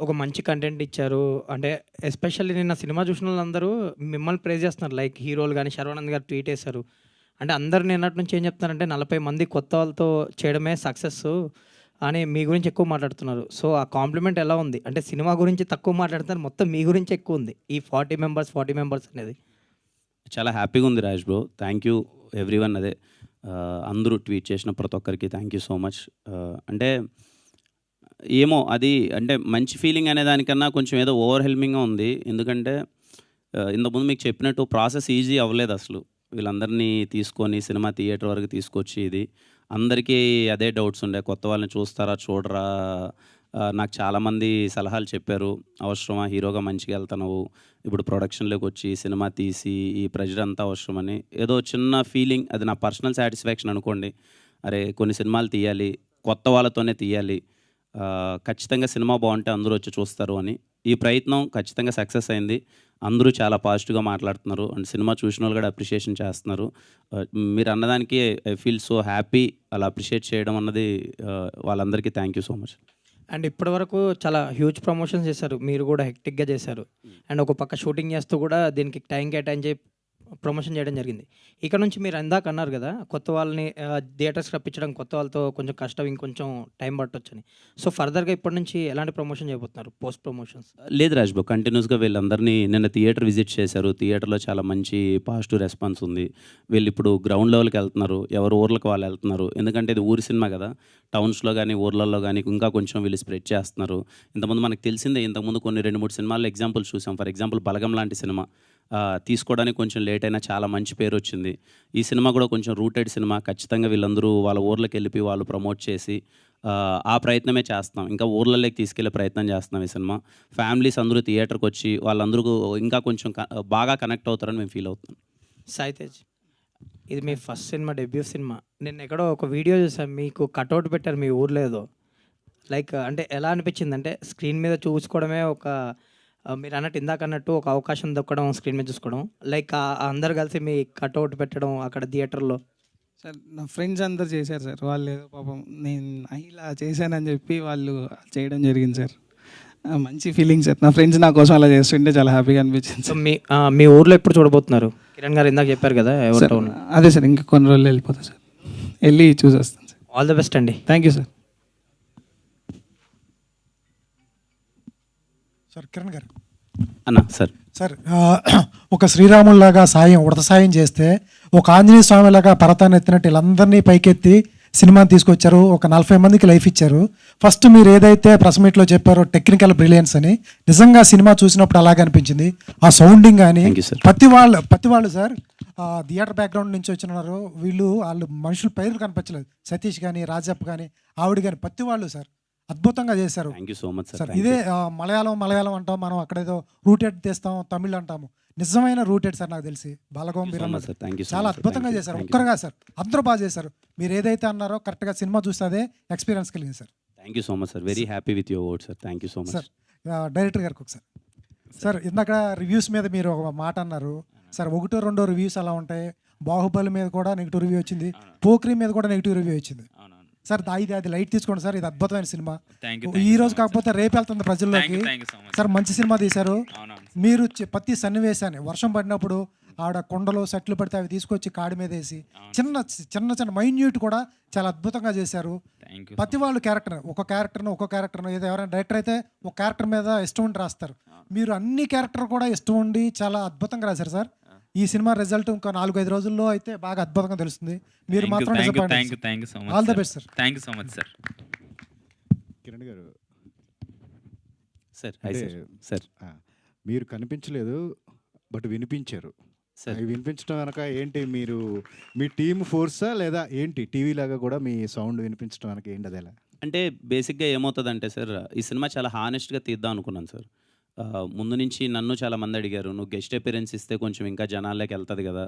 ఒక మంచి కంటెంట్ ఇచ్చారు. అంటే ఎస్పెషల్లీ నిన్న సినిమా చూసినోళ్ళందరూ మిమ్మల్ని ప్రైజ్ చేస్తున్నారు. లైక్ హీరోలు గాని, శర్వానంద్ గారు ట్వీట్ ఏసారు. అంటే అందరూ నిన్నటి నుంచి ఏం చెప్తున్నారంటే 40 మంది కొత్త వాళ్ళతో చేయడమే సక్సెస్సు అని మీ గురించి ఎక్కువ మాట్లాడుతున్నారు. సో, ఆ కాంప్లిమెంట్ ఎలా ఉంది? అంటే సినిమా గురించి తక్కువ మాట్లాడుతున్నారు. మొత్తం మీ గురించే ఎక్కువుంది. ఈ 40 మెంబర్స్ అనేది. చాలా హ్యాపీగా ఉంది Raj bro. Thank you everyone. అదే అందరూ ట్వీట్ చేసిన ప్రతి ఒక్కరికి థ్యాంక్ యూ సో మచ్. అంటే ఏమో అది అంటే మంచి ఫీలింగ్ అనే దానికన్నా కొంచెం ఏదో ఓవర్‌వెల్మింగ్‌గా ఉంది. ఎందుకంటే ఇంతకుముందు మీకు చెప్పినట్టు ప్రాసెస్ ఈజీ అవ్వలేదు అసలు. వీళ్ళందరినీ తీసుకొని సినిమా థియేటర్ వరకు తీసుకొచ్చి ఇది. అందరికీ అదే డౌట్స్ ఉండే. కొత్త వాళ్ళని చూస్తారా? చూడరా? నాకు చాలామంది సలహాలు చెప్పారు. అవసరమా? హీరోగా మంచిగా వెళ్తున్నావు. ఇప్పుడు ప్రొడక్షన్‌లోకి వచ్చి సినిమా తీసి ఈ ప్రెషర్ అంతా అవసరమని ఏదో చిన్న ఫీలింగ్. అది నా పర్సనల్ సాటిస్ఫాక్షన్ అనుకోండి. అరే కొన్ని సినిమాలు తీయాలి. కొత్త వాళ్ళతోనే తీయాలి. ఖచ్చితంగా సినిమా బాగుంటే అందరూ వచ్చి చూస్తారు అని. ఈ ప్రయత్నం ఖచ్చితంగా సక్సెస్ అయింది. అందరూ చాలా పాజిటివ్‌గా మాట్లాడుతున్నారు. అండ్ సినిమా చూసినోళ్ళు కూడా అప్రిషియేషన్ చేస్తున్నారు. మీరు అన్నదానికి ఐ ఫీల్ సో హ్యాపీ. అలా అప్రిషియేట్ చేయడం అన్నది వాళ్ళందరికీ thank you so much. And ఇప్పటివరకు చాలా హ్యూజ్ ప్రమోషన్స్ చేశారు. మీరు కూడా హెక్టిక్‌గా చేశారు. అండ్ ఒక పక్క షూటింగ్ చేస్తూ కూడా దీనికి టైం కేటాయించి ప్రమోషన్ చేయడం జరిగింది. ఇక నుంచి మీరు ఇందాక అన్నారు కదా! కొత్త వాళ్ళని థియేటర్స్‌కి రప్పించడం కొత్త వాళ్ళతో కొంచెం కష్టం, ఇంకొంచెం టైం పట్టొచ్చని. సో, ఫర్దర్‌గా ఇప్పటి నుంచి ఎలాంటి ప్రమోషన్ చేయబోతున్నారు? Post promotions. లేదు రాజ్ బ్రో. కంటిన్యూస్‌గా వీళ్ళందరినీ నిన్న థియేటర్ విజిట్ చేశారు. థియేటర్‌లో చాలా మంచి పాజిటివ్ రెస్పాన్స్ ఉంది. వీళ్ళిప్పుడు గ్రౌండ్ లెవెల్‌కి వెళ్తున్నారు. ఎవరి ఊర్లకు వాళ్ళు వెళ్తున్నారు. ఎందుకంటే ఇది ఊరి సినిమా కదా! టౌన్స్‌లో గానీ, ఊర్లలో గానీ ఇంకా కొంచెం వీళ్ళు స్ప్రెడ్ చేస్తున్నారు. ఇంతకుముందు మనకు తెలిసిందే. ఇంతకుముందు కొన్ని 2, 3 సినిమాల్లో ఎగ్జాంపుల్స్ చూసాం. ఫర్ ఎగ్జాంపుల్ 'బలగం' లాంటి సినిమా తీసుకోవడానికి కొంచెం లేట్ అయినా చాలా మంచి పేరొచ్చింది. ఈ సినిమా కూడా కొంచెం రూటెడ్ సినిమా. ఖచ్చితంగా వీళ్ళందరూ వాళ్ళ ఊర్లకెళ్ళిపి వాళ్ళు ప్రమోట్ చేసి ఆ ప్రయత్నమే చేస్తున్నాం. ఇంకా ఊర్లలోకి తీసుకెళ్ళే ప్రయత్నం చేస్తున్నాం ఈ సినిమా. ఫ్యామిలీస్ అందరూ థియేటర్‌కొచ్చి వాళ్ళందరూ ఇంకా కొంచెం బాగా కనెక్ట్ అవుతారని మేము ఫీల్ అవుతున్నాం. సాయి తేజ్, ఇది మీ ఫస్ట్ సినిమా, డెబ్యూ సినిమా. నిన్న ఎక్కడో ఒక వీడియో చూసాను. మీకు కటౌట్ పెట్టారు మీ ఊర్లో ఏదో. లైక్ అంటే ఎలా అనిపించిందంటే స్క్రీన్ మీద చూసుకోవడమే ఒక మీరన్నట్టు ఇందాకన్నట్టు ఒక అవకాశం దొక్కడం స్క్రీన్ మీద చూసుకోవడం. లైక్ అందరూ కలిసి మీ కటౌట్ పెట్టడం అక్కడ థియేటర్‌లో. సార్ నా ఫ్రెండ్స్ అందరూ చేశారు సార్. వాళ్ళు ఏదో పాపం నేను ఇలా చేశానని చెప్పి వాళ్ళు చేయడం జరిగింది సార్. మంచి ఫీలింగ్ సార్. నా ఫ్రెండ్స్ నా కోసం అలా చేస్తుంటే చాలా హ్యాపీగా అనిపించింది సో, సార్. మీ ఊర్లో ఎప్పుడు చూడబోతున్నారు? కిరణ్ గారు ఇందాక చెప్పారు కదా! ఎవరి సార్ టౌన్. అదే సార్ ఇంకా కొన్ని రోజులు వెళ్ళిపోతా సార్. వెళ్ళి చూసేస్తాను సార్. ఆల్ ది బెస్ట్ అండి. Thank you sir. Sir Kiran గారు, అన్న సార్. సార్ ఒక శ్రీరాముల్లాగా సాయం ఉడత సాయం చేస్తే ఒక ఆంజనేయ స్వామిలాగా పర్వతాన్ని ఎత్తినట్టు వీళ్ళందరినీ పైకెత్తి సినిమాని తీసుకొచ్చారు. ఒక 40 మందికి లైఫ్ ఇచ్చారు. ఫస్ట్ మీరు ఏదైతే ప్రెస్ మీట్లో చెప్పారో టెక్నికల్ బ్రిలియన్స్ అని, నిజంగా సినిమా చూసినప్పుడు అలాగే అనిపించింది. ఆ సౌండింగ్ కానీ Thank you, sir. ప్రతి వాళ్ళు సార్ థియేటర్ బ్యాక్గ్రౌండ్ నుంచి వచ్చినారు. వాళ్ళు మనుషుల పేర్లు కనిపించలేదు. సతీష్ కానీ, రాజప్ప కానీ, ఆవిడ కానీ ప్రతి వాళ్ళు సార్ అద్భుతంగా చేశారు thank you so much sir. Sir. ఇదే మలయాళం అంటాం మనం, అక్కడేదో రూటెడ్ తీస్తాం, తమిళ్ అంటాము. నిజమైన రూటెడ్ సార్ నాకు తెలిసి బాలగం మీరు అన్నది. sir. Thank you so చాలా much, sir. అద్భుతంగా Thank you. చేశారు. Thank you. ఒక్కరుగా సార్ అందరూ బాగా చేశారు. మీరు ఏదైతే అన్నారో కరెక్ట్గా సినిమా చూస్తే అదే ఎక్స్పీరియన్స్ కలిగింది sir. Thank you so much sir. Very happy with your word sir. Thank you so much. Sir director గారికి ఒకసారి సార్, ఇందాక రివ్యూస్ మీద మీరు ఒక మాట అన్నారు సార్. 1-2 రివ్యూస్ అలా ఉంటాయి. బాహుబలి మీద కూడా నెగిటివ్ రివ్యూ వచ్చింది. పోక్రీ మీద కూడా నెగిటివ్ రివ్యూ వచ్చింది సార్. అది లైట్ తీసుకోండి సార్. ఇది అద్భుతమైన సినిమా. ఈ రోజు కాకపోతే రేపు వెళ్తుంది ప్రజల్లోకి. సార్ మంచి సినిమా తీశారు మీరు. ప్రతి సన్నివేశాన్ని వర్షం పడినప్పుడు ఆడ కొండలో సెట్లు పడితే అవి తీసుకొచ్చి కాడి మీద వేసి చిన్న మైన్యూట్ కూడా చాలా అద్భుతంగా చేశారు. ప్రతి వాళ్ళు ఒక్కొక్క క్యారెక్టర్ను ఏదో ఎవరైనా డైరెక్టర్ అయితే ఒక క్యారెక్టర్ మీద ఇష్టం ఉండి రాస్తారు. మీరు అన్ని క్యారెక్టర్ కూడా ఇష్టం ఉండి చాలా అద్భుతంగా రాశారు సార్. ఈ సినిమా రిజల్ట్ ఇంకో 4-5 రోజుల్లో అయితే బాగా అద్భుతంగా తెలుస్తుంది. మీరు మాత్రం all the best sir. Thank you so much sir. Kiran గారు, సార్ హాయ్ సార్. సార్ మీరు కనిపించలేదు బట్ వినిపించారు. సార్ అవి వినిపించడం వెనక ఏంటి? మీరు మీ టీమ్ ఫోర్సా లేదా ఏంటి? టీవీ లాగా కూడా మీ సౌండ్ వినిపించడం వెనక ఏంటి? అది ఎలా? అంటే బేసిక్గా ఏమవుతుందంటే సార్, ఈ సినిమా చాలా హానెస్ట్గా తీద్దాం అనుకున్నాను సార్. ముందు నుంచి నన్ను చాలామంది అడిగారు, నువ్వు గెస్ట్ అపిరెన్స్ ఇస్తే కొంచెం ఇంకా జనాల్లోకి వెళ్తుంది కదా,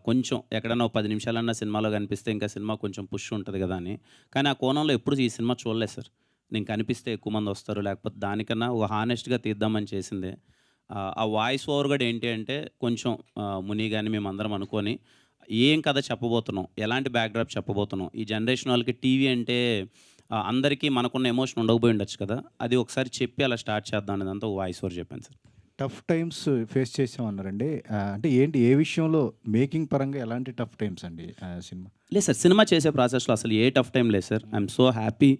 కొంచెం ఎక్కడన్నా 10 నిమిషాలన్నా సినిమాలో కనిపిస్తే ఇంకా సినిమా కొంచెం పుష్ ఉంటుంది కదా అని. కానీ ఆ కోణంలో ఎప్పుడు ఈ సినిమా చూడలేదు సార్. నేను కనిపిస్తే ఎక్కువ మంది వస్తారు, లేకపోతే దానికన్నా ఒక హానెస్ట్గా తీద్దామని చేసిందే. ఆ వాయిస్ ఓవర్ కూడా ఏంటి అంటే కొంచెం ముని కానీ మేమందరం అనుకొని ఏం కథ చెప్పబోతున్నాం, ఎలాంటి బ్యాక్డ్రాప్ చెప్పబోతున్నాం. ఈ జనరేషన్ వాళ్ళకి టీవీ అంటే అందరికీ మనకున్న ఎమోషన్ ఉండకపోయి ఉండొచ్చు కదా, అది ఒకసారి చెప్పి అలా స్టార్ట్ చేద్దాం అనేదంతా ఒక వాయిస్ ఓవర్ చెప్పాను సార్. టఫ్ టైమ్స్ ఫేస్ చేసామన్నారండి. అంటే ఏంటి, ఏ విషయంలో మేకింగ్ పరంగా ఎలాంటి టఫ్ టైమ్స్ అండి సినిమా? లేదు సార్, సినిమా చేసే ప్రాసెస్లో అసలు ఏ టఫ్ టైం లేదు సార్. I'm so happy.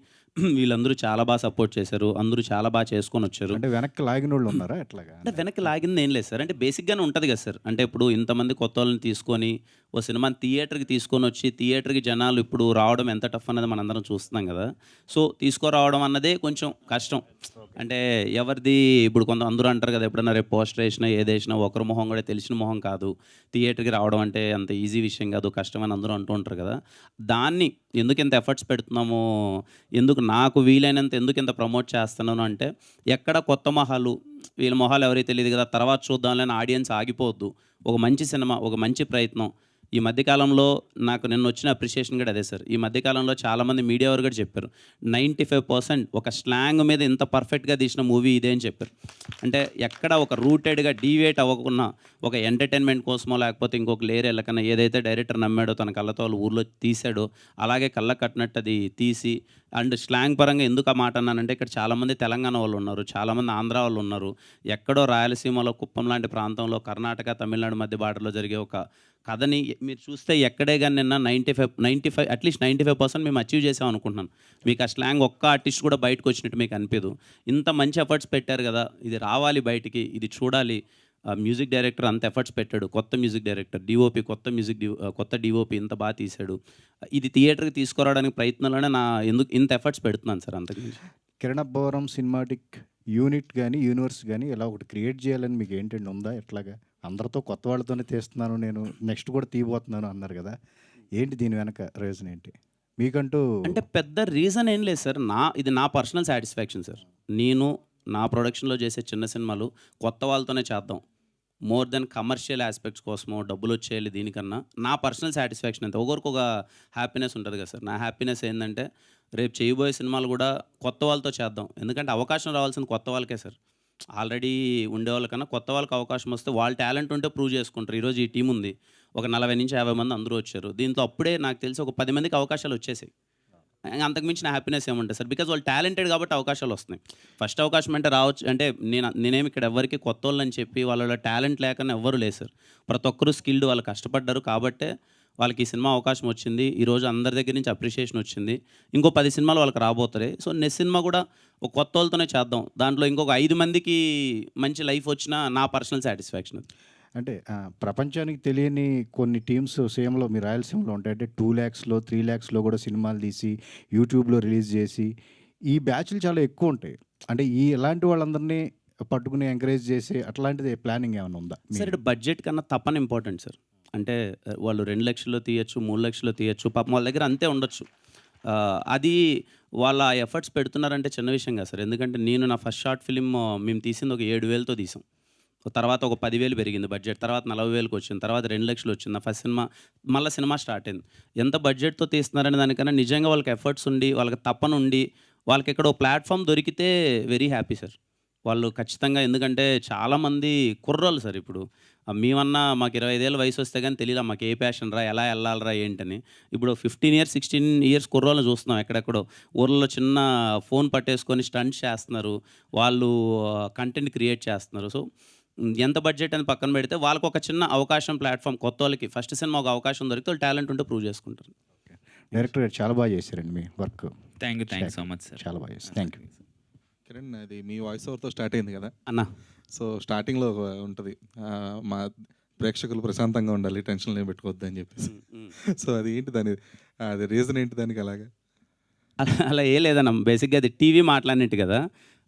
వీళ్ళందరూ చాలా బాగా సపోర్ట్ చేశారు, అందరూ చాలా బాగా చేసుకొని వచ్చారు. అంటే వెనక్కి లాగిన వాళ్ళు ఉన్నారా ఎట్లాగా? అంటే వెనక్కి లాగింది ఏం లేదు సార్. అంటే బేసిక్గానే ఉంటుంది కదా సార్. అంటే ఇప్పుడు ఇంతమంది కొత్త వాళ్ళని తీసుకొని ఓ సినిమాని థియేటర్కి తీసుకొని వచ్చి థియేటర్కి జనాలు ఇప్పుడు రావడం ఎంత టఫ్ అన్నది మనందరం చూస్తున్నాం కదా. సో తీసుకురావడం అన్నదే కొంచెం కష్టం. అంటే ఎవరిది ఇప్పుడు కొంత అందరూ అంటారు కదా, ఎప్పుడన్నా రేపు పోస్టర్ వేసినా ఏది వేసినా ఒకరి మొహం కూడా తెలిసిన మొహం కాదు, థియేటర్కి రావడం అంటే అంత ఈజీ విషయం కాదు, కష్టమని అందరూ అంటూ ఉంటారు కదా. దాన్ని ఎందుకు ఇంత ఎఫర్ట్స్ పెడుతున్నామో, ఎందుకు నాకు వీలైనంత ఎందుకు ఇంత ప్రమోట్ చేస్తున్నాను అంటే, ఎక్కడ కొత్త మొహాలు, వీళ్ళ మొహాలు ఎవరైతే తెలియదు కదా, తర్వాత చూద్దాంలేని ఆడియన్స్ ఆగిపోవద్దు. ఒక మంచి సినిమా, ఒక మంచి ప్రయత్నం. ఈ మధ్యకాలంలో నాకు నిన్న వచ్చిన అప్రిషియేషన్ కూడా అదే సార్. ఈ మధ్యకాలంలో చాలామంది మీడియా వారు కూడా చెప్పారు, 95% ఒక స్లాంగ్ మీద ఇంత పర్ఫెక్ట్గా తీసిన మూవీ ఇదే అని చెప్పారు. అంటే ఎక్కడ ఒక రూటెడ్గా డీవియేట్ అవ్వకుండా ఒక ఎంటర్టైన్మెంట్ కోసమో లేకపోతే ఇంకొక లేయర్ వెళ్ళకన్నా ఏదైతే డైరెక్టర్ నమ్మాడో తన కళ్ళతో వాళ్ళు ఊర్లో తీసాడో అలాగే కళ్ళ కట్టినట్టు అది తీసి, అండ్ స్లాంగ్ పరంగా ఎందుకు ఆ మాట అన్నానంటే, ఇక్కడ చాలామంది తెలంగాణ వాళ్ళు ఉన్నారు, చాలామంది ఆంధ్ర వాళ్ళు ఉన్నారు, ఎక్కడో రాయలసీమలో కుప్పం లాంటి ప్రాంతంలో కర్ణాటక తమిళనాడు మధ్య బార్డర్లో జరిగే ఒక కథని మీరు చూస్తే ఎక్కడే కానీ నిన్న 95 అట్లీస్ట్ 95% మేము అచీవ్ చేసాం అనుకుంటున్నాను. మీకు ఆ స్లాంగ్ ఒక్క ఆర్టిస్ట్ కూడా బయటకు వచ్చినట్టు మీకు అనిపించదు. ఇంత మంచి ఎఫర్ట్స్ పెట్టారు కదా, ఇది రావాలి బయటికి, ఇది చూడాలి. మ్యూజిక్ డైరెక్టర్ అంత ఎఫర్ట్స్ పెట్టాడు, కొత్త మ్యూజిక్ డైరెక్టర్, డిఓపి కొత్త డిఓపి ఇంత బాగా తీశాడు. ఇది థియేటర్కి తీసుకురావడానికి ప్రయత్నంలోనే ఎందుకు ఇంత ఎఫర్ట్స్ పెడుతున్నాను సార్. అంతకుమించి కిరణ్ అబ్బవరం సినిమాటిక్ యూనిట్ కానీ యూనివర్స్ కానీ ఇలా ఒకటి క్రియేట్ చేయాలని మీకు ఏంటండి ఉందా? ఎట్లాగా అందరితో కొత్త వాళ్ళతోనే తీస్తున్నాను నేను, నెక్స్ట్ కూడా తీయబోతున్నాను అన్నారు కదా, ఏంటి దీని వెనక రీజన్ ఏంటి మీకంటూ? అంటే పెద్ద రీజన్ ఏం లేదు సార్. ఇది నా పర్సనల్ సాటిస్ఫాక్షన్ సార్. నేను నా ప్రొడక్షన్లో చేసే చిన్న సినిమాలు కొత్త వాళ్ళతోనే చేద్దాం, మోర్ దెన్ కమర్షియల్ ఆస్పెక్ట్స్ కోసమో డబ్బులు వచ్చేయాలి దీనికన్నా నా పర్సనల్ సాటిస్ఫాక్షన్ అంతే. ఒకరికి ఒక హ్యాపీనెస్ ఉంటుంది కదా సార్. నా హ్యాపీనెస్ ఏంటంటే రేపు చేయబోయే సినిమాలు కూడా కొత్త వాళ్ళతో చేద్దాం. ఎందుకంటే అవకాశం రావాల్సింది కొత్త వాళ్ళకే సార్. ఆల్రెడీ ఉండేవాళ్ళకన్నా కొత్త వాళ్ళకి అవకాశం వస్తే వాళ్ళ టాలెంట్ ఉంటే ప్రూవ్ చేసుకుంటారు. ఈరోజు ఈ టీం ఉంది, ఒక 40 నుంచి 50 మంది అందరూ వచ్చారు. దీంతో అప్పుడే నాకు తెలిసి ఒక 10 మందికి అవకాశాలు వచ్చేసాయి. అంతకుమించి నా హ్యాపీనెస్ ఏముంటుంది సార్, బికాజ్ వాళ్ళు టాలెంటెడ్ కాబట్టి అవకాశాలు వస్తున్నాయి. ఫస్ట్ అవకాశం అంటే రావచ్చు అంటే నేనేమి ఇక్కడ ఎవరికి కొత్త వాళ్ళని చెప్పి వాళ్ళ టాలెంట్ లేకనే ఎవ్వరు లేదు సార్. ప్రతి ఒక్కరు స్కిల్డ్, వాళ్ళు కష్టపడ్డారు కాబట్టే వాళ్ళకి ఈ సినిమా అవకాశం వచ్చింది. ఈరోజు అందరి దగ్గర నుంచి అప్రిషియేషన్ వచ్చింది. ఇంకో 10 సినిమాలు వాళ్ళకి రాబోతాయి. సో నెక్స్ట్ సినిమా కూడా ఒక కొత్త వాళ్ళతోనే చేద్దాం, దాంట్లో ఇంకొక 5 మందికి మంచి లైఫ్ వచ్చినా నా పర్సనల్ సాటిస్ఫాక్షన్ అది. అంటే ప్రపంచానికి తెలియని కొన్ని టీమ్స్ సేమ్లో మీ రాయలసీమలో ఉంటాయి. అంటే 2 lakhsలో 3 lakhsలో కూడా సినిమాలు తీసి యూట్యూబ్లో రిలీజ్ చేసి ఈ బ్యాచ్లు చాలా ఎక్కువ ఉంటాయి. అంటే ఇలాంటి వాళ్ళందరినీ పట్టుకుని ఎంకరేజ్ చేసి అట్లాంటిది ప్లానింగ్ ఏమైనా ఉందా? సార్ ఇటు బడ్జెట్ కన్నా తప్పని ఇంపార్టెంట్ సార్. అంటే వాళ్ళు 2 లక్షల్లో తీయచ్చు, 3 లక్షల్లో తీయచ్చు, పాపం వాళ్ళ దగ్గర అంతే ఉండొచ్చు. అది వాళ్ళ ఎఫర్ట్స్ పెడుతున్నారంటే చిన్న విషయం కాదు సార్. ఎందుకంటే నేను నా ఫస్ట్ షార్ట్ ఫిలిం మేము తీసింది ఒక 7,000తో తీసాం. తర్వాత ఒక 10,000 పెరిగింది బడ్జెట్, తర్వాత 40,000కి వచ్చింది, తర్వాత 2 లక్షలు వచ్చింది. నా ఫస్ట్ సినిమా మళ్ళీ సినిమా స్టార్ట్ అయింది. ఎంత బడ్జెట్తో తీస్తున్నారనే దానికన్నా నిజంగా వాళ్ళకి ఎఫర్ట్స్ ఉండి వాళ్ళకి తప్పనుండి వాళ్ళకి ఎక్కడో ప్లాట్ఫామ్ దొరికితే వెరీ హ్యాపీ సార్. వాళ్ళు ఖచ్చితంగా, ఎందుకంటే చాలామంది కుర్రోళ్ళు సార్. ఇప్పుడు మేమన్నా మాకు 25 ఏళ్ళ వయసు వస్తే కానీ తెలియదు మాకు ఏ ప్యాషన్ రా, ఎలా వెళ్ళాలరా ఏంటని. ఇప్పుడు 15 years 16 years కుర్రోళ్ళని చూస్తున్నాం ఎక్కడెక్కడో ఊర్లో చిన్న ఫోన్ పట్టేసుకొని స్టంట్స్ చేస్తున్నారు, వాళ్ళు కంటెంట్ క్రియేట్ చేస్తున్నారు. సో ఎంత బడ్జెట్ అని పక్కన పెడితే వాళ్ళకి ఒక చిన్న అవకాశం, ప్లాట్ఫామ్, కొత్త వాళ్ళకి ఫస్ట్ సినిమా ఒక అవకాశం దొరికితే వాళ్ళు టాలెంట్ ఉంటే ప్రూవ్ చేసుకుంటారు. డైరెక్టర్ గారు చాలా బాగా చేశారండి మీ work. Thank you so much sir. చాలా బాగా చేశారు. Thank you. కిరణ్, అది మీ వాయిస్ ఓవర్తో స్టార్ట్ అయింది కదా అన్న. సో స్టార్టింగ్లో ఉంటుంది, మా ప్రేక్షకులు ప్రశాంతంగా ఉండాలి, టెన్షన్లు ఏం పెట్టుకోవద్దు అని చెప్పేసి. సో అది ఏంటి అది రీజన్ ఏంటి దానికి అలాగా? అలా ఏ లేదన్న, బేసిక్గా అది టీవీ మాట్లాడినట్టు కదా.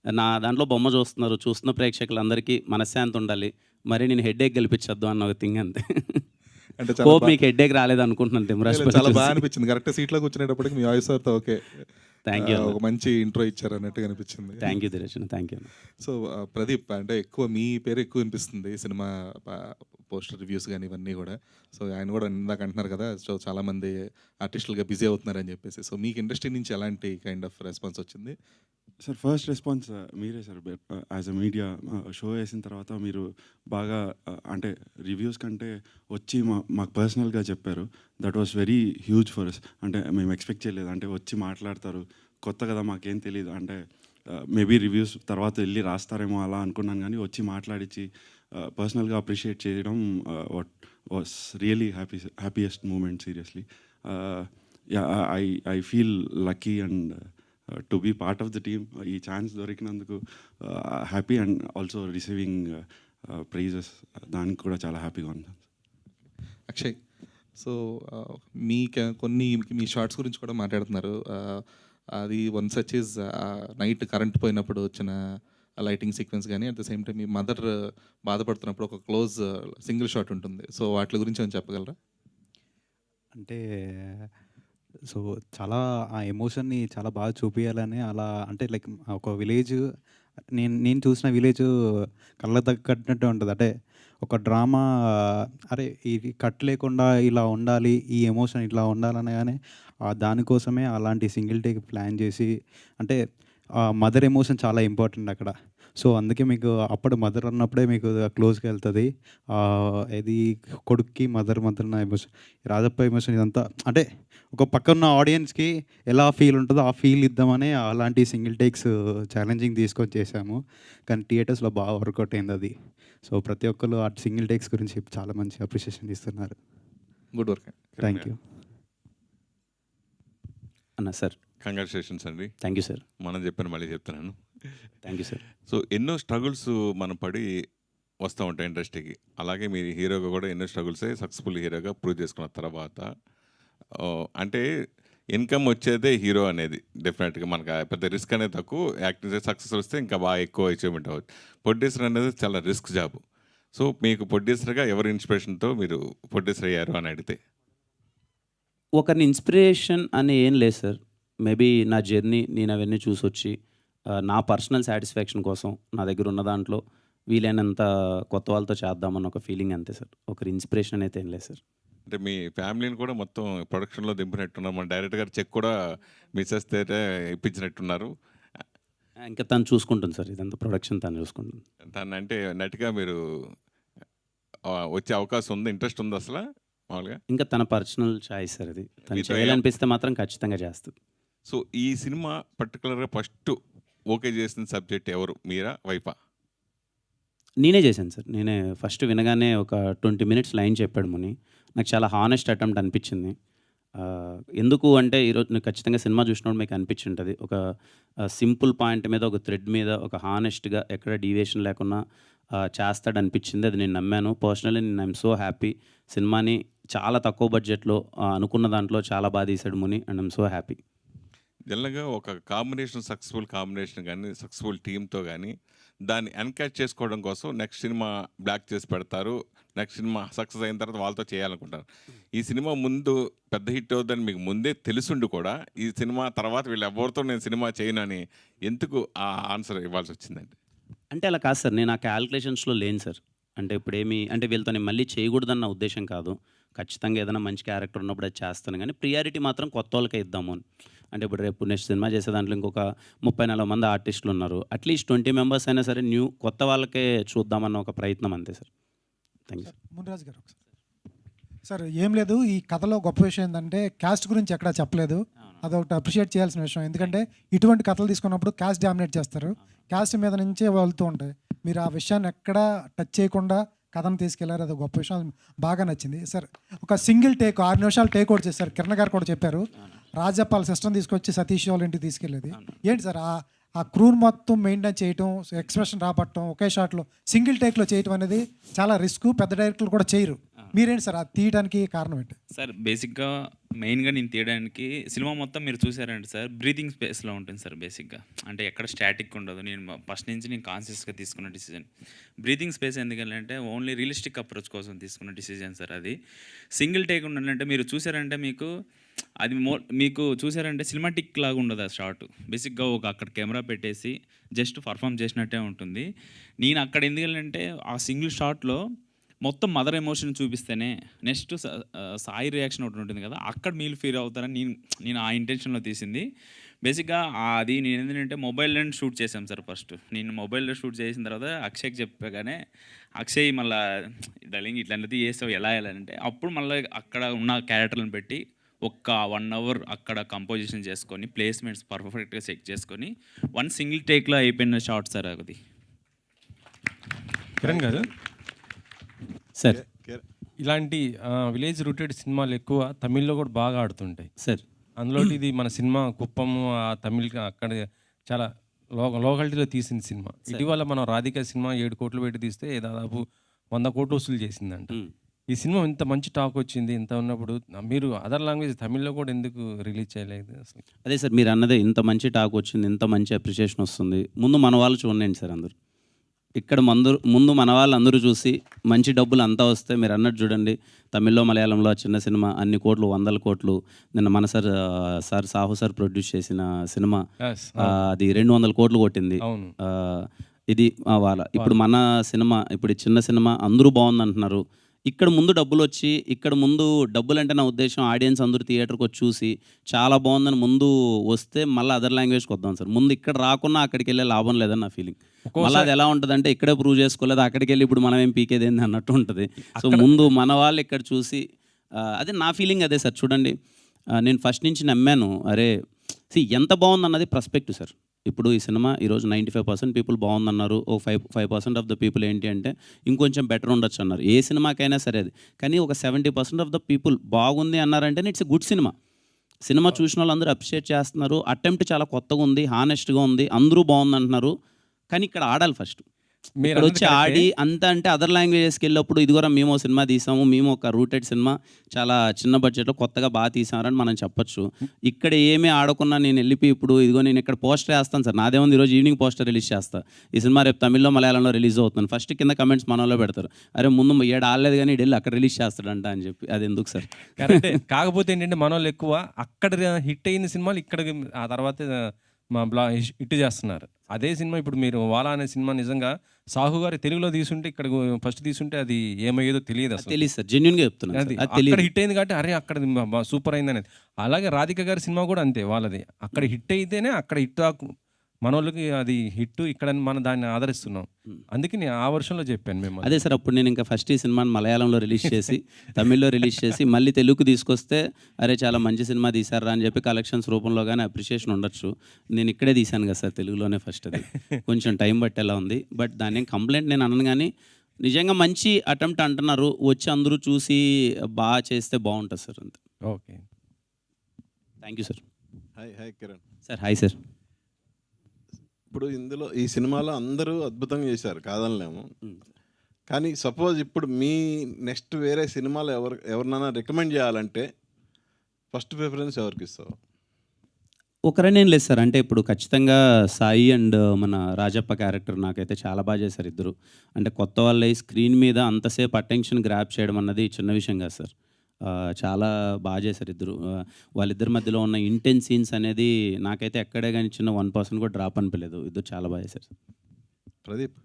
నా దాంట్లో బొమ్మ చూస్తున్న ప్రేక్షకులందరికీ మనశ్శాంతి ఉండాలి, మరి నేను హెడ్ఏక్ గెలిపించొద్దు అన్న ఒక థింగ్ అంతే. అంటే హోప్ మీకు హెడ్ఏక్ రాలేదు అనుకుంటున్నాను. తిమ్మరాజ్ చాలా బాగా అనిపించింది, కరెక్ట్ సీట్లో కూర్చునేటప్పటికి మీ వాయిస్ ఓవర్తో ఓకే, థ్యాంక్ యూ, ఒక మంచి ఇంట్రో ఇచ్చారు అన్నట్టుగా అనిపించింది. Thank you Dinesh, thank you. So Pradeep, అంటే ఎక్కువ మీ పేరు ఎక్కువ వినిపిస్తుంది సినిమా పోస్టర్ రివ్యూస్ కానీ ఇవన్నీ కూడా. సో ఆయన కూడా ఇందాక అంటున్నారు కదా, సో చాలామంది ఆర్టిస్టులుగా బిజీ అవుతున్నారని చెప్పేసి. సో మీకు ఇండస్ట్రీ నుంచి ఎలాంటి కైండ్ ఆఫ్ రెస్పాన్స్ వచ్చింది? సార్ ఫస్ట్ రెస్పాన్స్ మీరే sir. As a media show వేసిన తర్వాత మీరు బాగా అంటే రివ్యూస్ కంటే వచ్చి మాకు పర్సనల్గా చెప్పారు. That was very huge for us. అంటే మేము ఎక్స్పెక్ట్ చేయలేదు, అంటే వచ్చి మాట్లాడతారు, కొత్త కదా మాకేం తెలియదు అంటే మేబీ రివ్యూస్ తర్వాత వెళ్ళి రాస్తారేమో అలా అనుకున్నాను కానీ వచ్చి మాట్లాడించి పర్సనల్గా అప్రిషియేట్ చేయడం what was really happiest moment seriously. I feel lucky and to be part of the team. ఈ ఛాన్స్ దొరికినందుకు happy and also receiving prizes దానికి కూడా చాలా హ్యాపీగా ఉంది. అక్షయ్, సో కొన్ని మీ షార్ట్స్ గురించి కూడా మాట్లాడుతున్నారు. అది one such is night current పోయినప్పుడు వచ్చిన లైటింగ్ సీక్వెన్స్ కానీ, అట్ ద సేమ్ టైం మీ మదర్ బాధపడుతున్నప్పుడు ఒక క్లోజ్ సింగిల్ షాట్ ఉంటుంది. సో వాటి గురించి ఏమైనా చెప్పగలరా? అంటే సో చాలా ఆ ఎమోషన్ని చాలా బాగా చూపియాలని అలా అంటే లైక్ ఒక విలేజ్ నేను చూసిన విలేజ్ కళ్ళ తగ్గట్టు ఉంటుంది. అంటే ఒక డ్రామా అరే ఇది కట్ లేకుండా ఇలా ఉండాలి, ఈ ఎమోషన్ ఇట్లా ఉండాలనగానే దానికోసమే అలాంటి సింగిల్ టేక్ ప్లాన్ చేసి అంటే మదర్ ఎమోషన్ చాలా ఇంపార్టెంట్ అక్కడ. సో అందుకే మీకు అప్పుడు మదర్ అన్నప్పుడే మీకు క్లోజ్గా వెళ్తుంది. ఇది కొడుక్కి మదర్ నా ఎమోషన్, రాజప్ప ఎమోషన్ ఇదంతా అంటే ఒక పక్కన ఆడియన్స్కి ఎలా ఫీల్ ఉంటుందో ఆ ఫీల్ ఇద్దామని అలాంటి సింగిల్ టేక్స్ ఛాలెంజింగ్ తీసుకొని చేశాము. కానీ థియేటర్స్లో బాగా వర్కౌట్ అయింది అది. సో ప్రతి ఒక్కరు ఆ సింగిల్ టేక్స్ గురించి చాలా మంచి అప్రిషియేషన్ ఇస్తున్నారు. Good work. థ్యాంక్ యూ అన్న సార్. కంగ్రాచులేషన్స్ అండి. Thank you sir. మనం చెప్పాను మళ్ళీ చెప్తున్నాను. Thank you sir. సో ఎన్నో స్ట్రగుల్స్ మనం పడి వస్తూ ఉంటాయి ఇండస్ట్రీకి. అలాగే మీరు హీరోగా కూడా ఎన్నో స్ట్రగుల్సే సక్సెస్ఫుల్ హీరోగా ప్రూవ్ చేసుకున్న తర్వాత అంటే ఇన్కమ్ వచ్చేదే హీరో అనేది డెఫినెట్గా మనకు పెద్ద రిస్క్ అనేది తక్కువ. యాక్టింగ్ సక్సెస్ వస్తే ఇంకా బాగా ఎక్కువ అచీవ్మెంట్ అవ్వచ్చు. ప్రొడ్యూసర్ అనేది చాలా రిస్క్ జాబ్. సో మీకు ప్రొడ్యూసర్గా ఎవరి ఇన్స్పిరేషన్తో మీరు ప్రొడ్యూసర్ అయ్యారు అని అడిగితే? ఒకరిని ఇన్స్పిరేషన్ అని ఏం లేదు సార్. మేబీ నా జర్నీ నేను అవన్నీ చూసి వచ్చి నా పర్సనల్ సాటిస్ఫాక్షన్ కోసం నా దగ్గర ఉన్న దాంట్లో వీలైనంత కొత్త వాళ్ళతో చేద్దామన్న ఒక ఫీలింగ్ అంతే సార్. ఒకరి ఇన్స్పిరేషన్ అయితే ఏం లేదు సార్. అంటే మీ ఫ్యామిలీని కూడా మొత్తం ప్రొడక్షన్లో దింపినట్టున్నారు. మన డైరెక్టర్ గారు చెక్ కూడా మిస్సెస్ తేటే ఇప్పించినట్టున్నారు. ఇంకా తను చూసుకుంటుంది సార్, ఇదంతా ప్రొడక్షన్ తను చూసుకుంటుంది. తను అంటే నటిగా మీరు వచ్చే అవకాశం ఉంది, ఇంట్రెస్ట్ ఉంది అసలు మామూలుగా? ఇంకా తన పర్సనల్ చాయిస్ సార్ అది. తను చేయాలనిపిస్తే మాత్రం ఖచ్చితంగా చేస్తుంది. సో ఈ సినిమా పర్టికులర్గా ఫస్ట్ ఓకే చేసిన సబ్జెక్ట్ ఎవరు, మీరా వైఫా? నేనే చేశాను సార్. నేనే ఫస్ట్ వినగానే ఒక 20 minutes లైన్ చెప్పాడు ముని. నాకు చాలా హానెస్ట్ అటెంప్ట్ అనిపించింది. ఎందుకు అంటే ఈరోజు నాకు ఖచ్చితంగా సినిమా చూసినప్పుడు మీకు అనిపించుంటుంది. ఒక సింపుల్ పాయింట్ మీద, ఒక థ్రెడ్ మీద, ఒక హానెస్ట్గా ఎక్కడ డీవియేషన్ లేకుండా చేస్తాడు అనిపించింది. అది నేను నమ్మాను. పర్సనల్లీ నేను ఐఎమ్ సో హ్యాపీ. సినిమాని చాలా తక్కువ బడ్జెట్లో అనుకున్న దాంట్లో చాలా బాగా తీశాడు ముని అండ్ ఐఎమ్ సో హ్యాపీ. జనరల్గా ఒక కాంబినేషన్, సక్సెస్ఫుల్ కాంబినేషన్ కానీ సక్సెస్ఫుల్ టీంతో కానీ దాన్ని ఎన్కాచ్ చేసుకోవడం కోసం నెక్స్ట్ సినిమా బ్లాక్ చేసి పెడతారు. నెక్స్ట్ సినిమా సక్సెస్ అయిన తర్వాత వాళ్ళతో చేయాలనుకుంటారు. ఈ సినిమా ముందు పెద్ద హిట్ అవుతుందని మీకు ముందే తెలుసుండి కూడా ఈ సినిమా తర్వాత వీళ్ళు ఎవరితో నేను సినిమా చేయను అని ఎందుకు ఆ ఆన్సర్ ఇవ్వాల్సి వచ్చిందండి? అంటే అలా కాదు సార్, నేను ఆ క్యాల్కులేషన్స్లో లేను సార్. అంటే ఇప్పుడేమి అంటే వీళ్ళతో నేను మళ్ళీ చేయకూడదన్న ఉద్దేశం కాదు. ఖచ్చితంగా ఏదైనా మంచి క్యారెక్టర్ ఉన్నప్పుడు అది చేస్తాను, కానీ ప్రియారిటీ మాత్రం కొత్త వాళ్ళకే ఇద్దాము అని. అంటే ఇప్పుడు రేపు నెక్స్ట్ సినిమా చేసే దాంట్లో ఇంకొక 30-40 మంది ఆర్టిస్టులు ఉన్నారు. అట్లీస్ట్ 20 members అయినా సరే కొత్త వాళ్ళకే చూద్దామన్న ఒక ప్రయత్నం అంతే సార్. Thank you. మునిరాజు గారు ఒకసారి. సార్ ఏం లేదు, ఈ కథలో గొప్ప విషయం ఏంటంటే క్యాస్ట్ గురించి ఎక్కడా చెప్పలేదు. అదొకటి అప్రిషియేట్ చేయాల్సిన విషయం. ఎందుకంటే ఇటువంటి కథలు తీసుకున్నప్పుడు క్యాస్ట్ డామినేట్ చేస్తారు, క్యాస్ట్ మీద నుంచే వెళ్తూ ఉంటాయి. మీరు ఆ విషయాన్ని ఎక్కడా టచ్ చేయకుండా కథను తీసుకెళ్లారు, అది గొప్ప విషయం, బాగా నచ్చింది. సార్ ఒక సింగిల్ టేక్ 6 నిమిషాలు టేక్ అవుట్ చేశారు. కిరణ్ గారు కూడా చెప్పారు, రాజప్పాల సిస్టమ్ తీసుకొచ్చి సతీష్ వాళ్ళ ఇంటికి తీసుకెళ్ళేది ఏంటి సార్? ఆ క్రూన్ మొత్తం మెయింటైన్ చేయటం, ఎక్స్ప్రెషన్ రాబట్టడం, ఒకే షాట్లో సింగిల్ టేక్లో చేయటం అనేది చాలా రిస్క్. పెద్ద డైరెక్టర్లు కూడా చేయరు. మీరేంటి సార్ అది తీయడానికి కారణం ఏంటి? సార్ బేసిక్గా మెయిన్గా నేను తీయడానికి సినిమా మొత్తం మీరు చూసారంటే సార్ బ్రీతింగ్ స్పేస్లో ఉంటుంది సార్. బేసిక్గా అంటే ఎక్కడ స్టాటిక్ ఉండదు. నేను ఫస్ట్ నుంచి నేను కాన్షియస్గా తీసుకున్న డిసిజన్ బ్రీతింగ్ స్పేస్. ఎందుకంటే ఓన్లీ రియలిస్టిక్ అప్రోచ్ కోసం తీసుకున్న డిసిజన్ సార్ అది. సింగిల్ టేక్ ఉండాలంటే మీరు చూసారంటే అది మీకు చూసారంటే సినిమాటిక్ లాగా ఉండదు ఆ షాట్. బేసిక్గా ఒక అక్కడ కెమెరా పెట్టేసి జస్ట్ పర్ఫామ్ చేసినట్టే ఉంటుంది. నేను అక్కడ ఎందుకంటే ఆ సింగిల్ షాట్లో మొత్తం మదర్ ఎమోషన్ చూపిస్తేనే నెక్స్ట్ సాయి రియాక్షన్ ఒకటి ఉంటుంది కదా, అక్కడ మీరు ఫీల్ అవుతారని నేను ఆ ఇంటెన్షన్లో తీసింది. బేసిక్గా అది నేను ఏంటంటే మొబైల్లో షూట్ చేశాం సార్. ఫస్ట్ నేను మొబైల్లో షూట్ చేసిన తర్వాత అక్షయ్కి చెప్పగానే అక్షయ్ మళ్ళీ డలింగ్ ఇట్లాంటిది చేస్తావు ఎలా అంటే అప్పుడు మళ్ళీ అక్కడ ఉన్న క్యారెక్టర్లను పెట్టి ఒక్క 1 అవర్ అక్కడ కంపోజిషన్ చేసుకొని ప్లేస్మెంట్స్ పర్ఫెక్ట్గా సెట్ చేసుకొని వన్ సింగిల్ టేక్లో అయిపోయిన షార్ట్ సార్ అది. కిరణ్ గారు, సార్ ఇలాంటి విలేజ్ రూటెడ్ సినిమాలు ఎక్కువ తమిళ్లో కూడా బాగా ఆడుతుంటాయి సార్ అందులో ఇది మన సినిమా కుప్పము ఆ తమిళ్ అక్కడ చాలా లోకాలిటీలో తీసిన సినిమా. ఇటీవల మనం రాధిక సినిమా 7 కోట్లు పెట్టి తీస్తే దాదాపు 100 కోట్లు వసూలు చేసిందంట. ఈ సినిమా ఇంత మంచి టాక్ వచ్చింది, ఇంత ఉన్నప్పుడు మీరు అదర్ లాంగ్వేజ్ తమిళ్లో కూడా ఎందుకు రిలీజ్ చేయలేదు అసలు? అదే సార్ మీరు అన్నదే, ఇంత మంచి టాక్ వచ్చింది, ఇంత మంచి అప్రిషియేషన్ వస్తుంది, ముందు మన వాళ్ళు చూడండి సార్. అందరూ ఇక్కడ ముందు మన వాళ్ళు అందరూ చూసి మంచి డబ్బులు అంతా వస్తే మీరు అన్నట్టు చూడండి, తమిళ్లో మలయాళంలో చిన్న సినిమా అన్ని కోట్లు 100 కోట్లు. నిన్న మన సార్ సాహు సార్ ప్రొడ్యూస్ చేసిన సినిమా అది 200 కోట్లు కొట్టింది. ఇది వాళ్ళ ఇప్పుడు మన సినిమా, ఇప్పుడు చిన్న సినిమా అందరూ బాగుంది అంటున్నారు. ఇక్కడ ముందు డబ్బులు వచ్చి, ఇక్కడ ముందు డబ్బులు అంటే నా ఉద్దేశం ఆడియన్స్ అందరూ థియేటర్కి వచ్చి చూసి చాలా బాగుందని ముందు వస్తే మళ్ళీ అదర్ లాంగ్వేజ్కి వద్దాం సార్. ముందు ఇక్కడ రాకున్నా అక్కడికి వెళ్ళే లాభం లేదని నా ఫీలింగ్. మళ్ళీ అది ఎలా ఉంటుంది అంటే ఇక్కడే ప్రూవ్ చేసుకోలేదు, అక్కడికి వెళ్ళి ఇప్పుడు మనం ఏం పీకేది ఏంది అన్నట్టు ఉంటుంది. సో ముందు మన వాళ్ళు ఇక్కడ చూసి, అదే నా ఫీలింగ్ అదే సార్. చూడండి నేను ఫస్ట్ నుంచి నమ్మాను, అరే ఎంత బాగుందన్నది పర్స్పెక్టివ్ సార్. ఇప్పుడు ఈ సినిమా ఈరోజు 95% పీపుల్ బాగుందన్నారు, ఓ 5% ఆఫ్ ద పీపుల్ ఏంటి అంటే ఇంకొంచెం బెటర్ ఉండొచ్చు అన్నారు. ఏ సినిమాకైనా సరే అది. కానీ ఒక 70% ఆఫ్ ద పీపుల్ బాగుంది అన్నారంటే it's a good cinema. Cinema చూసిన వాళ్ళు అందరూ అప్రిషియేట్ చేస్తున్నారు, అటెంప్ట్ చాలా కొత్తగా ఉంది, హానెస్ట్గా ఉంది, అందరూ బాగుంది అంటున్నారు. కానీ ఇక్కడ ఆడాలి ఫస్ట్. ఇక్కడ వచ్చి ఆడి అంత అంటే అదర్ లాంగ్వేజెస్కి వెళ్ళినప్పుడు ఇదిగోరా మేము సినిమా తీసాము, మేము ఒక రూటెడ్ సినిమా చాలా చిన్న బడ్జెట్లో కొత్తగా బాగా తీసామని మనం చెప్పొచ్చు. ఇక్కడ ఏమీ ఆడకున్నా నేను వెళ్ళిపోయి ఇప్పుడు ఇదిగో నేను ఇక్కడ పోస్టర్ వేస్తాను సార్, నాదేముంది ఈరోజు ఈవినింగ్ పోస్టర్ రిలీజ్ చేస్తాను, ఈ సినిమా రేపు తమిళ్లో మలయాళంలో రిలీజ్ అవుతుంది. ఫస్ట్ కింద కమెంట్స్ మనలో పెడతారు, అరే ముందు 7 ఆడలేదు కానీ వెళ్ళి అక్కడ రిలీజ్ చేస్తాడంట అని చెప్పి. అది ఎందుకు సార్? కరెక్టే. కాకపోతే ఏంటంటే మన వాళ్ళు ఎక్కువ అక్కడ హిట్ అయిన సినిమాలు ఇక్కడ ఆ తర్వాత హిట్ చేస్తున్నారు. అదే సినిమా ఇప్పుడు మీరు వాలా అనే సినిమా నిజంగా సాహు గారి తెలుగులో తీసుంటే, ఇక్కడ ఫస్ట్ తీసుంటే అది ఏమయ్యేదో తెలియదు అసలు. తెలియదు సార్, జెన్యున్గా చెప్తున్నాను. అది అక్కడ హిట్ అయింది కాబట్టి అరే అక్కడ సూపర్ అయింది అనేది. అలాగే రాధిక గారి సినిమా కూడా అంతే, వాళ్ళది అక్కడ హిట్ అయితేనే అక్కడ హిట్ మన వాళ్ళకి అది హిట్, ఇక్కడ మనం దాన్ని ఆదరిస్తున్నాం. అందుకే నేను ఆ వర్షంలో చెప్పాను మేము. అదే సార్, అప్పుడు నేను ఇంకా ఫస్ట్ ఈ సినిమాని మలయాళంలో రిలీజ్ చేసి తమిళ్లో రిలీజ్ చేసి మళ్ళీ తెలుగుకు తీసుకొస్తే అరే చాలా మంచి సినిమా తీశారా అని చెప్పి కలెక్షన్స్ రూపంలో కానీ అప్రిషియేషన్ ఉండొచ్చు. నేను ఇక్కడే తీశాను కదా సార్, తెలుగులోనే ఫస్ట్. అది కొంచెం టైం బట్టేలా ఉంది, బట్ దాని కంప్లైంట్ నేను అన్నాను. కానీ నిజంగా మంచి అటెంప్ట్ అంటున్నారు, వచ్చి అందరూ చూసి బాగా చేస్తే బాగుంటుంది సార్. అంతే. Okay, thank you sir. Hi Kiran sir. Hi sir. ఇప్పుడు ఇందులో ఈ సినిమాలో అందరూ అద్భుతంగా చేశారు, కాదనలేము. కానీ సపోజ్ ఇప్పుడు మీ నెక్స్ట్ వేరే సినిమాలు ఎవరినైనా రికమెండ్ చేయాలంటే ఫస్ట్ ప్రిఫరెన్స్ ఎవరికి ఇస్తావు? ఒకరనేం లేదు సార్, అంటే ఇప్పుడు ఖచ్చితంగా సాయి అండ్ మన రాజప్ప క్యారెక్టర్ నాకైతే చాలా బాగా చేశారు ఇద్దరు. అంటే కొత్త వాళ్ళ స్క్రీన్ మీద అంతసేపు అటెన్షన్ గ్రాప్ చేయడం అన్నది చిన్న విషయం కాదు సార్. చాలా బాగా చేశారు ఇద్దరు. వాళ్ళిద్దరి మధ్యలో ఉన్న ఇంటెన్స్ సీన్స్ అనేది నాకైతే ఎక్కడే కానీ చిన్న 1% కూడా డ్రాప్ అనిపించలేదు. ఇద్దరు చాలా బాగా చేశారు సార్. ప్రదీప్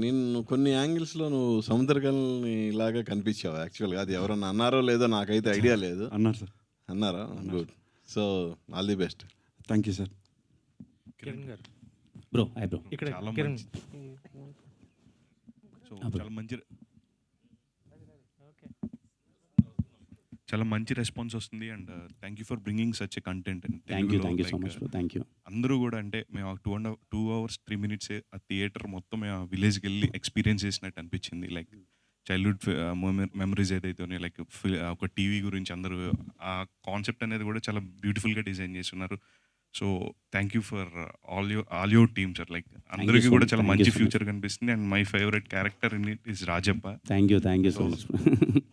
నేను కొన్ని యాంగిల్స్లో నువ్వు సముద్రకల్ని ఇలాగా కనిపించావు యాక్చువల్గా. అది ఎవరన్నా అన్నారో లేదో నాకైతే ఐడియా లేదు. అన్నారు సార్. అన్నారా? Good. So all the best. Thank you sir. Kiran గారు బ్రో. Hi bro. ఇక్కడ చాలా కిరణ్ చాలా మంచి రెస్పాన్స్ వస్తుంది. And thank you for bringing such a content. Thank you so much bro. Thank you. అందరూ కూడా అంటే మేము 2 hours 3 minutes ఆ థియేటర్ మొత్తం ఆ విలేజ్కి వెళ్ళి ఎక్స్పీరియన్స్ చేసినట్టు అనిపించింది. లైక్ చైల్డ్హుడ్ మెమరీస్ ఏదైతే ఉన్నాయి, లైక్ ఒక టీవీ గురించి అందరూ ఆ కాన్సెప్ట్ అనేది కూడా చాలా బ్యూటిఫుల్గా డిజైన్ చేస్తున్నారు. So thank you for all your team sir. Like అందరికీ కూడా చాలా మంచి ఫ్యూచర్ కనిపిస్తుంది. And my favourite character in it is Rajappa. Thank you so much.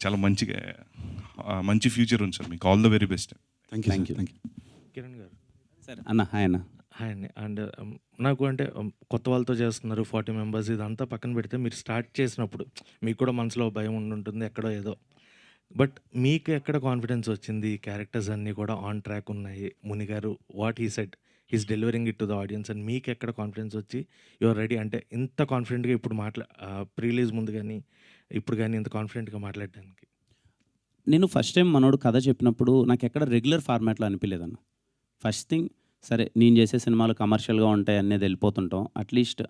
చాలా మంచి ఫ్యూచర్ ఉంది సార్. మీకు all the very best. Thank you. Kiran గారు సార్. అన్న హాయ్ అన్న. హాయ్ అండి. అండ్ నాకు అంటే కొత్త వాళ్ళతో చేస్తున్నారు 40 members, ఇదంతా పక్కన పెడితే మీరు స్టార్ట్ చేసినప్పుడు మీకు కూడా మనసులో భయం ఉండుంటుంది ఎక్కడో ఏదో. బట్ మీకు ఎక్కడ కాన్ఫిడెన్స్ వచ్చింది? క్యారెక్టర్స్ అన్నీ కూడా ఆన్ ట్రాక్ ఉన్నాయి. ముని గారు what he said he's delivering it to the audience. And మీకు ఎక్కడ కాన్ఫిడెన్స్ వచ్చి యువర్ రెడీ అంటే ఇంత కాన్ఫిడెంట్గా ఇప్పుడు ప్రీ రిలీజ్ ముందు కానీ ఇప్పుడు కానీ ఇంత కాన్ఫిడెంట్గా మాట్లాడడానికి? నేను ఫస్ట్ టైం మనోడు కథ చెప్పినప్పుడు నాకు ఎక్కడ రెగ్యులర్ ఫార్మాట్లో అనిపించలేదన్న. ఫస్ట్ థింగ్ సరే నేను చేసే సినిమాలు కమర్షియల్గా ఉంటాయి అనేది వెళ్ళిపోతుంటాం. అట్లీస్ట్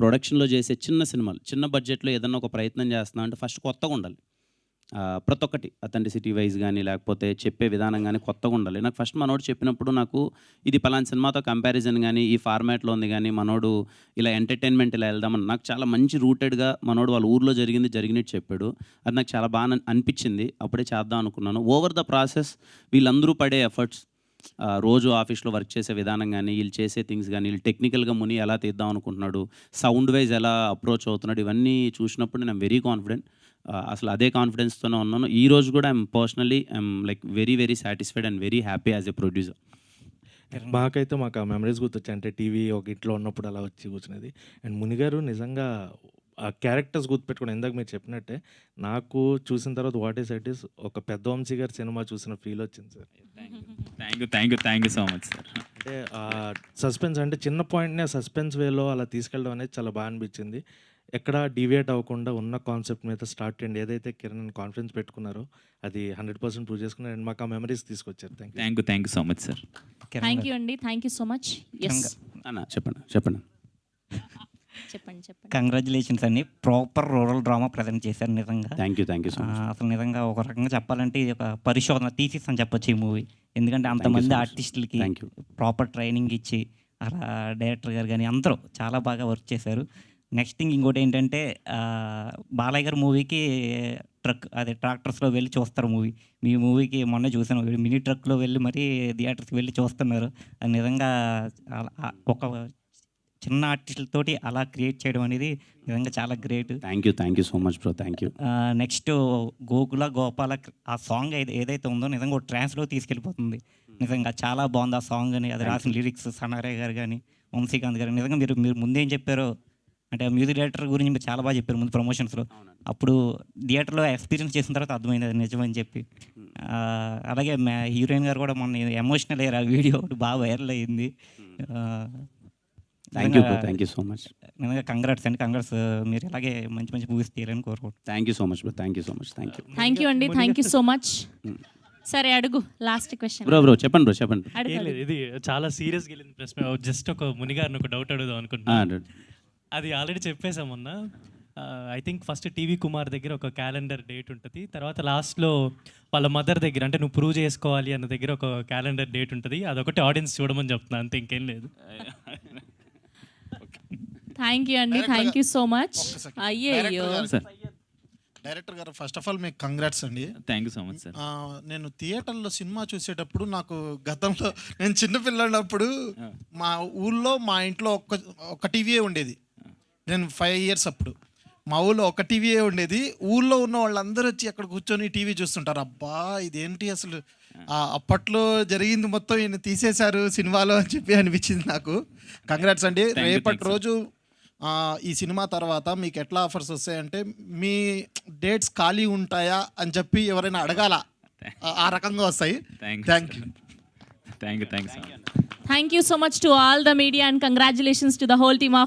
ప్రొడక్షన్లో చేసే చిన్న సినిమాలు చిన్న బడ్జెట్లో ఏదన్నా ఒక ప్రయత్నం చేస్తున్నా అంటే ఫస్ట్ కొత్తగా ఉండాలి. ప్రతి ఒక్కటి అథెంటిసిటీ వైజ్ కానీ లేకపోతే చెప్పే విధానం కానీ కొత్తగా ఉండాలి. నాకు ఫస్ట్ మనోడు చెప్పినప్పుడు నాకు ఇది పలానా సినిమాతో కంపారిజన్ కానీ ఈ ఫార్మాట్లో ఉంది కానీ మనోడు ఇలా ఎంటర్టైన్మెంట్ ఇలా వెళ్దామని నాకు చాలా మంచి రూటెడ్గా మనోడు వాళ్ళ ఊర్లో జరిగినట్టు చెప్పాడు. అది నాకు చాలా బాగా అనిపించింది. అప్పుడే చేద్దాం అనుకున్నాను. ఓవర్ ద ప్రాసెస్ వీళ్ళందరూ పడే ఎఫర్ట్స్, రోజు ఆఫీస్లో వర్క్ చేసే విధానం కానీ వీళ్ళు చేసే థింగ్స్ కానీ వీళ్ళు టెక్నికల్గా ముని ఎలా తీద్దాం అనుకుంటున్నాడు, సౌండ్ వైజ్ ఎలా అప్రోచ్ అవుతున్నాడు, ఇవన్నీ చూసినప్పుడు నేను వెరీ కాన్ఫిడెంట్. అసలు అదే కాన్ఫిడెన్స్తోనే ఉన్నాను. ఈ రోజు కూడా I'm personally I'm like very very satisfied and very happy as a producer. మాకైతే మాకు ఆ మెమరీస్ గుర్తొచ్చాయి. అంటే టీవీ ఒక ఇంట్లో ఉన్నప్పుడు అలా వచ్చి కూర్చునేది. అండ్ మునిగారు నిజంగా ఆ క్యారెక్టర్స్ గుర్తుపెట్టుకుని ఇందాక మీరు చెప్పినట్టే నాకు చూసిన తర్వాత వాట్ ఈస్ ఇట్ ఈస్ ఒక పెద్ద వంశీ గారి సినిమా చూసిన ఫీల్ వచ్చింది sir. Thank you so much sir. అంటే సస్పెన్స్ అంటే చిన్న పాయింట్నే సస్పెన్స్ వేలో అలా తీసుకెళ్ళడం అనేది చాలా బాగా అనిపించింది. ఎక్కడ డీవియేట్ అవ్వకుండా ఉన్న కాన్సెప్ట్ మీద స్టార్ట్ చేయండి. ఏదైతే కిరణ్ కాన్ఫిడెన్స్ పెట్టుకున్నారో అది 100% ప్రూవ్ చేసుకున్నారు. అండ్ మాకు ఆ మెమరీస్ తీసుకొచ్చారు. Thank you so much sir. Thank you అండి. Thank you so much. అన్న చెప్పండి. చెప్పండి. కంగ్రాచులేషన్స్ అండి. ప్రాపర్ రూరల్ డ్రామా ప్రజెంట్ చేశారు నిజంగా. Thank you so much. అసలు నిజంగా ఒక రకంగా చెప్పాలంటే ఇది ఒక పరిశోధన థీసిస్ అని చెప్పొచ్చు ఈ మూవీ. ఎందుకంటే అంతమంది ఆర్టిస్టులకి ప్రాపర్ ట్రైనింగ్ ఇచ్చి అలా డైరెక్టర్ గారు కానీ అందరూ చాలా బాగా వర్క్ చేశారు. నెక్స్ట్ థింగ్ ఇంకోటి ఏంటంటే బాలయ్య గారి మూవీకి ట్రాక్టర్స్లో వెళ్ళి చూస్తారు మూవీ. మీ మూవీకి మొన్న చూసాను, మినీ ట్రక్లో వెళ్ళి మరీ థియేటర్స్కి వెళ్ళి చూస్తున్నారు. అది నిజంగా ఒక చిన్న ఆర్టిస్టులతోటి అలా క్రియేట్ చేయడం అనేది నిజంగా చాలా great. Thank you so much bro. Thank you. Next Gokula Gopala ఆ సాంగ్ ఏదైతే ఉందో నిజంగా ఒక ట్రాన్స్లో తీసుకెళ్ళిపోతుంది. నిజంగా చాలా బాగుంది ఆ సాంగ్ అని. అది రాసిన లిరిక్స్ సనారే గారు కానీ వంశీకాంత్ గారు నిజంగా మీరు ముందేం చెప్పారో అంటే మ్యూజిక్ డైరెక్టర్ గురించి మీరు చాలా బాగా చెప్పారు ముందు ప్రమోషన్స్లో. అప్పుడు థియేటర్లో ఎక్స్పీరియన్స్ చేసిన తర్వాత అర్థమైంది అది నిజమని చెప్పి. అలాగే హీరోయిన్ గారు కూడా మొన్న ఎమోషనల్ అయ్యారు. ఆ వీడియో బాగా వైరల్ అయ్యింది. Thank you so much. నిజంగా కంగ్రాట్స్ అండి. కంగ్రాట్స్. మీరు ఇలాగే మంచి మంచి మూవీస్ తీయాలని కోరుకుంటున్నాను. Thank you so much bro. Thank you thank you అండి. Thank you so much. సరే అడుగు లాస్ట్ క్వశ్చన్. బ్రో చెప్పండి. ఇది చాలా సీరియస్గా వెళ్ళింది ప్రశ్న. జస్ట్ ఒక మునిగారిని ఒక డౌట్ అడుగుదాం అనుకుంటున్నాను. అది ఆల్రెడీ చెప్పేసాం మొన్న. I think first TV Kumar దగ్గర ఒక క్యాలెండర్ డేట్ ఉంటుంది. తర్వాత లాస్ట్లో వాళ్ళ మదర్ దగ్గర అంటే నువ్వు ప్రూవ్ చేసుకోవాలి అన్న దగ్గర ఒక క్యాలెండర్ డేట్ ఉంటుంది. అదొకటి ఆడియన్స్ చూడమని చెప్తున్నా, అంతే, ఇంకేం లేదు. థ్యాంక్ యూ అండి. Thank you so much. అయ్యో డైరెక్టర్ గారు ఫస్ట్ ఆఫ్ ఆల్ మీకు కంగ్రాట్స్ అండి. Thank you so much sir. నేను థియేటర్లో సినిమా చూసేటప్పుడు నాకు గతంలో నేను చిన్నపిల్లన్నప్పుడు మా ఊళ్ళో మా ఇంట్లో ఒక టీవీయే ఉండేది. నేను 5 years అప్పుడు మా ఊళ్ళో ఒక టీవీయే ఉండేది. ఊళ్ళో ఉన్న వాళ్ళందరూ వచ్చి అక్కడ కూర్చొని టీవీ చూస్తుంటారు. అబ్బా ఇదేంటి అసలు అప్పట్లో జరిగింది మొత్తం ఈయన తీసేశారు సినిమాలో అని చెప్పి అనిపించింది నాకు. కంగ్రాట్స్ అండి. రేపటి రోజు ఈ సినిమా తర్వాత మీకు ఎట్లా ఆఫర్స్ వస్తాయంటే మీ డేట్స్ ఖాళీ ఉంటాయా అని చెప్పి ఎవరైనా అడగాల, ఆ రకంగా వస్తాయి. Thank you. Thank you so much to all the media and congratulations to the whole team of